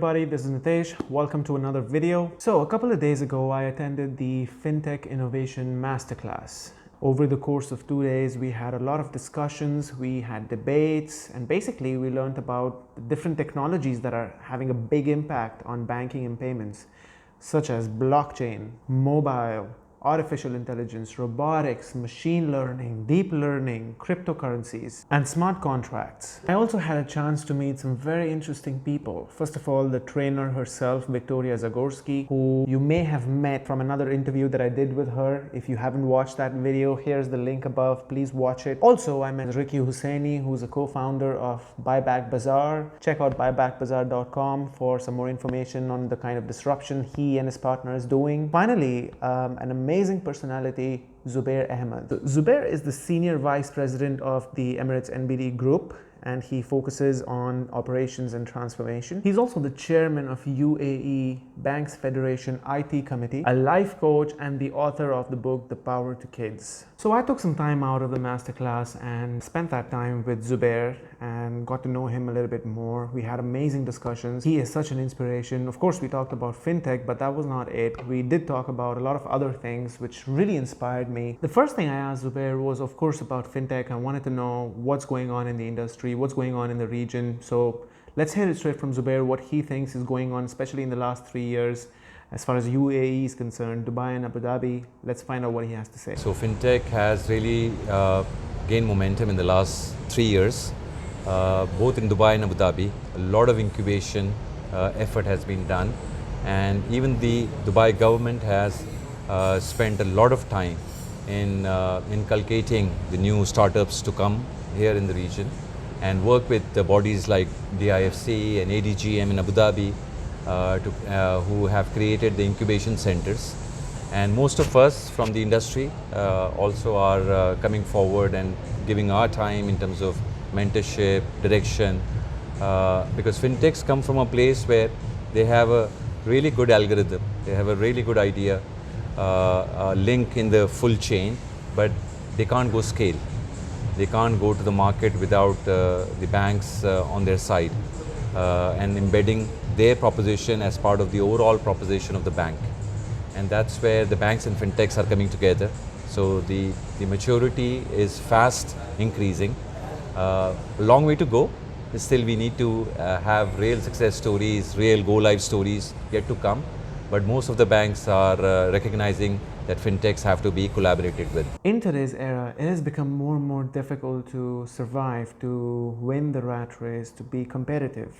everybody, this is Nitesh. Welcome to another video. So a couple of days ago, I attended the FinTech Innovation Masterclass. Over the course of 2 days, we had a lot of discussions, we had debates, and basically we learned about the different technologies that are having a big impact on banking and payments, such as blockchain, mobile, artificial intelligence, robotics, machine learning, deep learning, cryptocurrencies, and smart contracts. I also had a chance to meet some very interesting people. First of all, the trainer herself, Victoria Zagorsky, who you may have met from another interview that I did with her. If you haven't watched that video, here's the link above. Please watch it. Also, I met Ricky Hussaini, who's a co-founder of Buyback Bazaar. Check out buybackbazaar.com for some more information on the kind of disruption he and his partner is doing. Finally, an amazing personality, Zubair Ahmed. Zubair is the Senior Vice President of the Emirates ENBD Group, and he focuses on operations and transformation. He's also the chairman of UAE Banks Federation IT Committee, a life coach, and the author of the book, The Power to Kids. So I took some time out of the masterclass and spent that time with Zubair and got to know him a little bit more. We had amazing discussions. He is such an inspiration. Of course, we talked about FinTech, but that was not it. We did talk about a lot of other things which really inspired me. The first thing I asked Zubair was, of course, about FinTech. I wanted to know what's going on in the industry, what's going on in the region. So let's hear it straight from Zubair, what he thinks is going on, especially in the last 3 years. As far as UAE is concerned, Dubai and Abu Dhabi, let's find out what he has to say. So FinTech has really gained momentum in the last 3 years, both in Dubai and Abu Dhabi. A lot of incubation effort has been done, and even the Dubai government has spent a lot of time in inculcating the new startups to come here in the region and work with the bodies like DIFC and ADGM in Abu Dhabi who have created the incubation centers. And most of us from the industry also are coming forward and giving our time in terms of mentorship, direction, because fintechs come from a place where they have a really good algorithm, they have a really good idea, a link in the full chain, but they can't go scale. They can't go to the market without the banks on their side and embedding their proposition as part of the overall proposition of the bank. And that's where the banks and fintechs are coming together. So the maturity is fast increasing. A long way to go. Still we need to have real success stories, real go-live stories yet to come. But most of the banks are recognizing that fintechs have to be collaborated with. In today's era, it has become more and more difficult to survive, to win the rat race, to be competitive.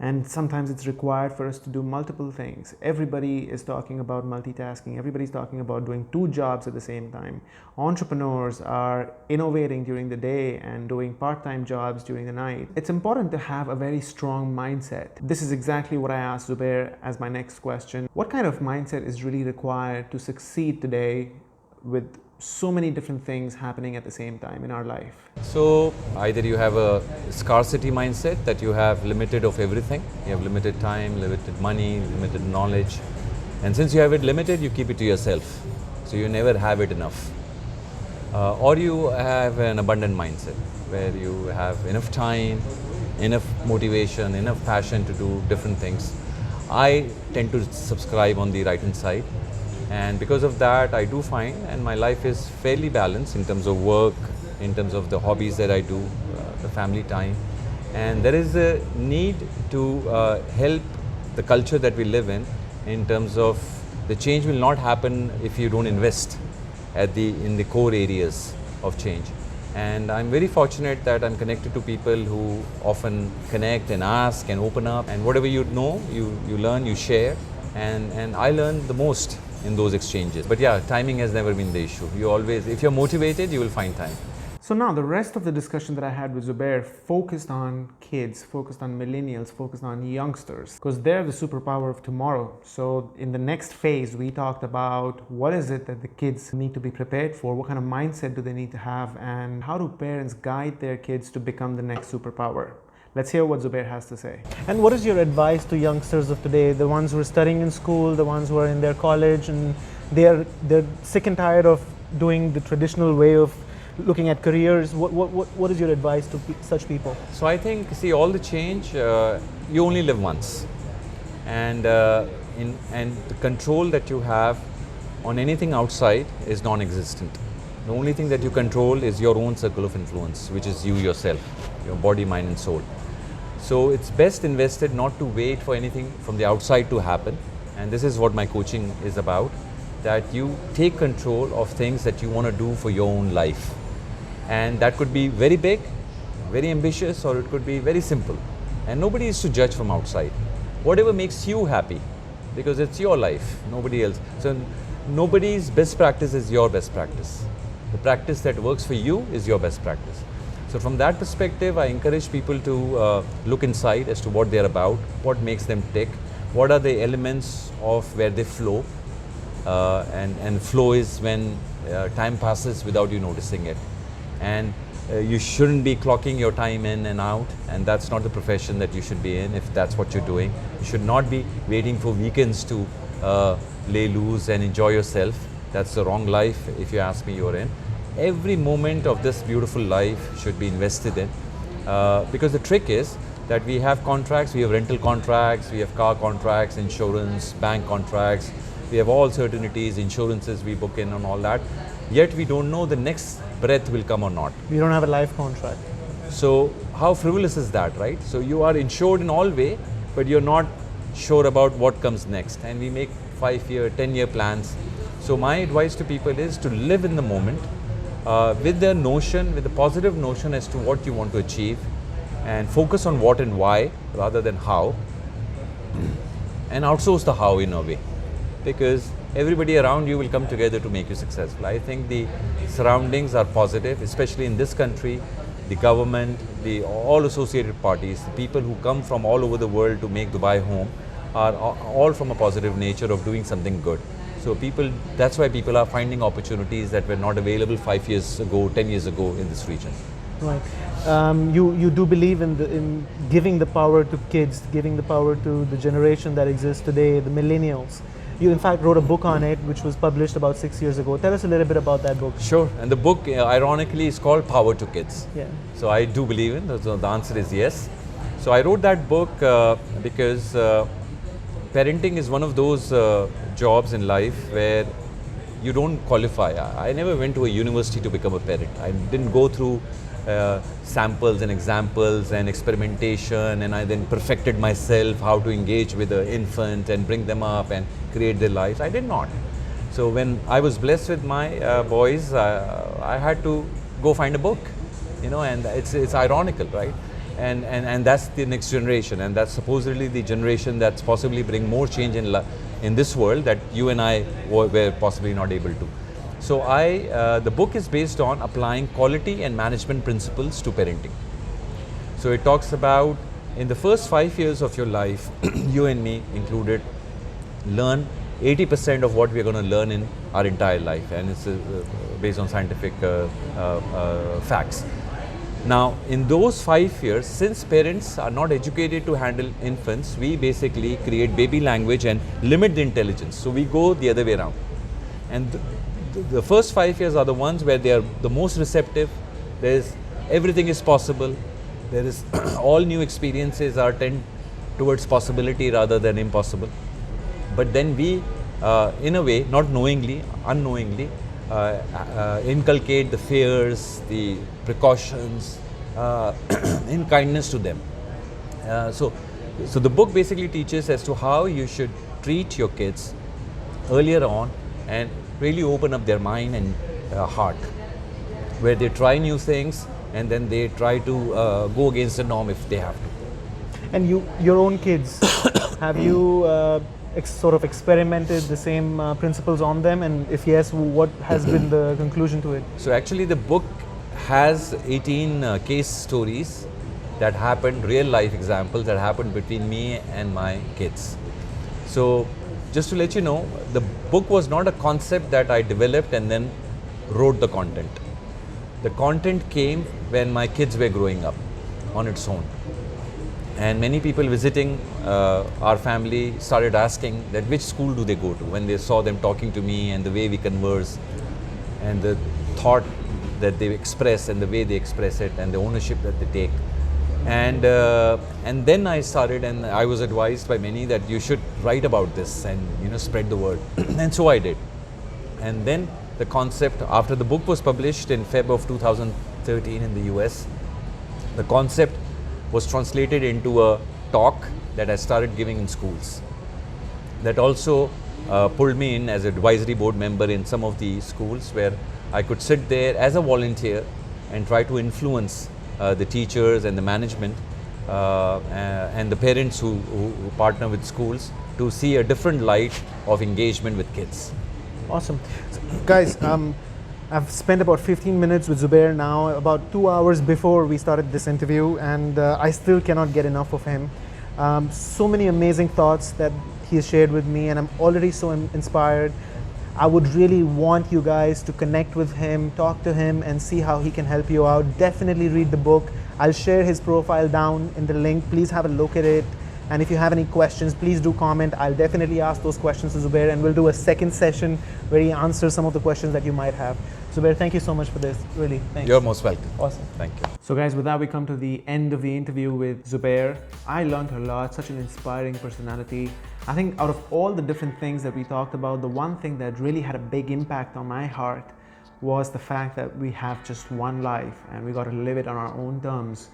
And sometimes it's required for us to do multiple things. Everybody is talking about multitasking. Everybody's talking about doing 2 jobs at the same time. Entrepreneurs are innovating during the day and doing part-time jobs during the night. It's important to have a very strong mindset. This is exactly what I asked Zubair as my next question. What kind of mindset is really required to succeed today with so many different things happening at the same time in our life? So either you have a scarcity mindset that you have limited of everything, you have limited time, limited money, limited knowledge, and since you have it limited, you keep it to yourself, so you never have it enough. Or you have an abundant mindset where you have enough time, enough motivation, enough passion to do different things. I tend to subscribe on the right hand side. And because of that, I do find, and my life is fairly balanced in terms of work, in terms of the hobbies that I do, the family time. And there is a need to help the culture that we live in terms of the change will not happen if you don't invest in the core areas of change. And I'm very fortunate that I'm connected to people who often connect and ask and open up. And whatever you know, you learn, you share. And I learn the most in those exchanges. But yeah, timing has never been the issue. You always, if you're motivated, you will find time. So now the rest of the discussion that I had with Zubair focused on kids, focused on millennials, focused on youngsters, because they're the superpower of tomorrow. So in the next phase, we talked about what is it that the kids need to be prepared for, what kind of mindset do they need to have, and how do parents guide their kids to become the next superpower. Let's hear what Zubair has to say. And what is your advice to youngsters of today, the ones who are studying in school, the ones who are in their college, and they're sick and tired of doing the traditional way of looking at careers? What is your advice to such people? So I think, see, all the change, you only live once. and and the control that you have on anything outside is non-existent. The only thing that you control is your own circle of influence, which is you yourself, your body, mind and soul. So it's best invested not to wait for anything from the outside to happen, and this is what my coaching is about, that you take control of things that you want to do for your own life. And that could be very big, very ambitious, or it could be very simple. And nobody is to judge from outside. Whatever makes you happy, because it's your life, nobody else. So nobody's best practice is your best practice. The practice that works for you is your best practice. So from that perspective, I encourage people to look inside as to what they're about, what makes them tick, what are the elements of where they flow. And flow is when time passes without you noticing it. And you shouldn't be clocking your time in and out, and that's not the profession that you should be in if that's what you're doing. You should not be waiting for weekends to lay loose and enjoy yourself. That's the wrong life, if you ask me, you're in. Every moment of this beautiful life should be invested in, because the trick is that we have contracts, we have rental contracts, we have car contracts, insurance, bank contracts, we have all certainties, insurances we book in and all that, yet we don't know the next breath will come or not. We don't have a life contract. So how frivolous is that, right? So you are insured in all way, but you're not sure about what comes next. And we make 5-year, 10-year plans. So my advice to people is to live in the moment with the notion, with the positive notion as to what you want to achieve, and focus on what and why rather than how, and outsource the how in a way, because everybody around you will come together to make you successful. I think the surroundings are positive, especially in this country. The government, all associated parties, the people who come from all over the world to make Dubai home are all from a positive nature of doing something good. So that's why people are finding opportunities that were not available 5 years ago, 10 years ago in this region. Right. You do believe in giving the power to kids, giving the power to the generation that exists today, the millennials. You in fact wrote a book on it, which was published about 6 years ago. Tell us a little bit about that book. Sure. And the book, ironically, is called Power to Kids. Yeah. So I do believe in, so the answer is yes. So I wrote that book because parenting is one of those jobs in life where you don't qualify. I never went to a university to become a parent. I didn't go through samples and examples and experimentation, and I then perfected myself how to engage with an infant and bring them up and create their lives. I did not. So when I was blessed with my boys, I had to go find a book, and it's ironical, right? And that's the next generation, and that's supposedly the generation that's possibly bring more change in this world that you and I were possibly not able to. So the book is based on applying quality and management principles to parenting. So it talks about, in the first 5 years of your life, you and me included, learn 80% of what we're going to learn in our entire life, and it's based on scientific facts. Now, in those 5 years, since parents are not educated to handle infants, we basically create baby language and limit the intelligence. So we go the other way around. And the first 5 years are the ones where they are the most receptive. Everything is possible. There is all new experiences are tend towards possibility rather than impossible. But then we, in a way, not knowingly, unknowingly, inculcate the fears, the precautions, in kindness to them. So the book basically teaches as to how you should treat your kids earlier on and really open up their mind and heart, where they try new things and then they try to go against the norm if they have to. And your own kids, have you sort of experimented the same principles on them, and if yes, what has been the conclusion to it? So actually the book has 18 case stories that happened, real life examples that happened between me and my kids. So just to let you know, the book was not a concept that I developed and then wrote the content. The content came when my kids were growing up on its own. And many people visiting our family started asking that which school do they go to, when they saw them talking to me and the way we converse and the thought that they express and the way they express it and the ownership that they take. And then I started, and I was advised by many that you should write about this and spread the word. And so I did. And then the concept, after the book was published in Feb of 2013 in the US, the concept was translated into a talk that I started giving in schools. That also pulled me in as an advisory board member in some of the schools, where I could sit there as a volunteer and try to influence the teachers and the management and the parents who partner with schools to see a different light of engagement with kids. Awesome. So, guys, I've spent about 15 minutes with Zubair now, about 2 hours before we started this interview, and I still cannot get enough of him. So many amazing thoughts that he has shared with me, and I'm already so inspired. I would really want you guys to connect with him, talk to him, and see how he can help you out. Definitely read the book. I'll share his profile down in the link. Please have a look at it. And if you have any questions, please do comment. I'll definitely ask those questions to Zubair, and we'll do a second session where he answers some of the questions that you might have. Zubair, thank you so much for this. Really, thanks. You're most welcome. Awesome. Thank you. So guys, with that we come to the end of the interview with Zubair. I learned a lot, such an inspiring personality. I think out of all the different things that we talked about, the one thing that really had a big impact on my heart was the fact that we have just one life and we got to live it on our own terms.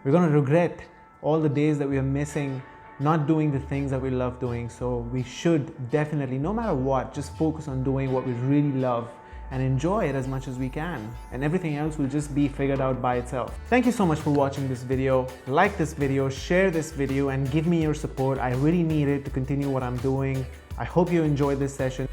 We're going to regret all the days that we are missing not doing the things that we love doing. So we should definitely, no matter what, just focus on doing what we really love and enjoy it as much as we can, and everything else will just be figured out by itself. Thank you so much for watching this video. Like this video, share this video, and give me your support. I really need it to continue what I'm doing. I hope you enjoyed this session.